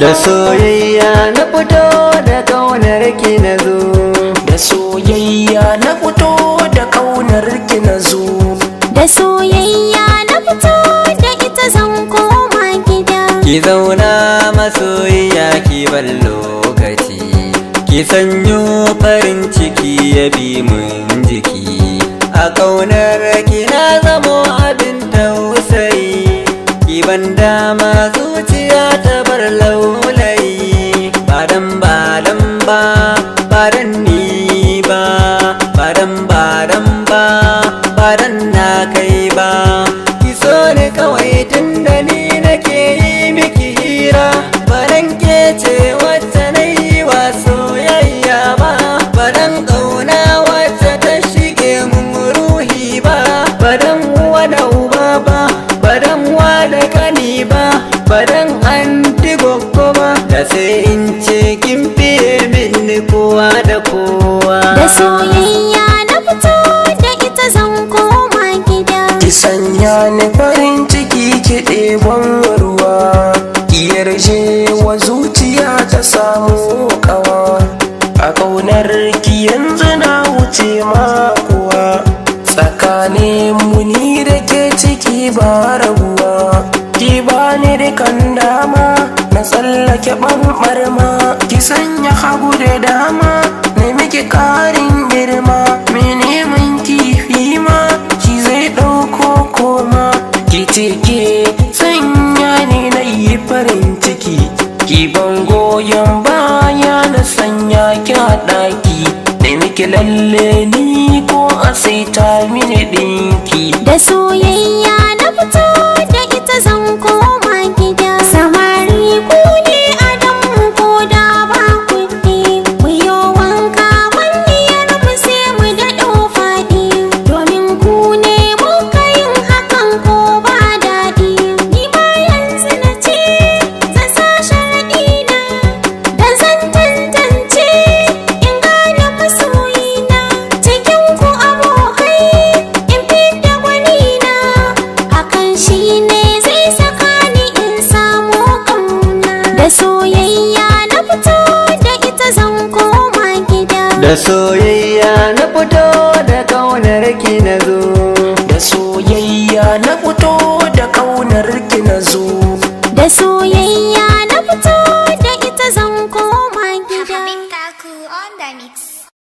Da soyayya na fito da kaunar ki na zo. Da soyayya na fito da kaunar ki na zo. Da soyayya na fito da ita zan koma gida. Ki zauna masoyiya ki bar lokaci, ki sanyo farin ciki ya bi mun jiki. A kaunar ki na zamo abin tausayi, ki ban dama zuciya ta bar laulayi. Badan badan ba, badan ni ba, badan badan ba, badan na kai ba. Ki so ni kawai tunda ni nake yi miki hira. Badan ke ce wacce na yi wa soyayya ba, badan ƙauna wacce ta shige mun ruhi ba. Badan uwa da uba ba, badan wa da kani ba, badan anti goggo ba. Da sai in ce kin fiye min kowa da kowa. Da soyayya na fito da ita zan koma gida. Ki sanya ni farin ciki ki ɗebon ruwa, ki yarje wa zuciya ta samu ƙawa. A ƙaunar ki yanzu na wuce ma kuwa, tsakanin mu ni da ke ciki ba rabuwa. Ki bani dukan dama na tsallake ɓanɓarma, ki sanya hagu da dama na miki ƙarin girma. Me neman kifi ma shi zai ɗauko koma. Ki ce ke sanya ni na yi farin ciki, ki ban goyon baya na sanya ki a ɗaki. Da miki lalle ni ko a saita mini ɗinki. Da soyayya na fito da ita zan koma gida. Samari ku ne adam ko da ba kuɗi, ku yo wanka wanniyar mu sai mu daɗo faɗi. Domin ku ne muka yin hakan ko ba daɗi. Ni ma yanzu na ce zan sa sharaɗi na, da zan tantance in gane masoyina. Cikin ku abokai in fidda gwanina, hakan shi ne zai saka ni in samu ƙauna. Da soyayya na fito da ita zan koma gida. Da soyayya na fito da kaunar ki na zo. Da soyayya na fito da kaunar ki na zo. Da soyayya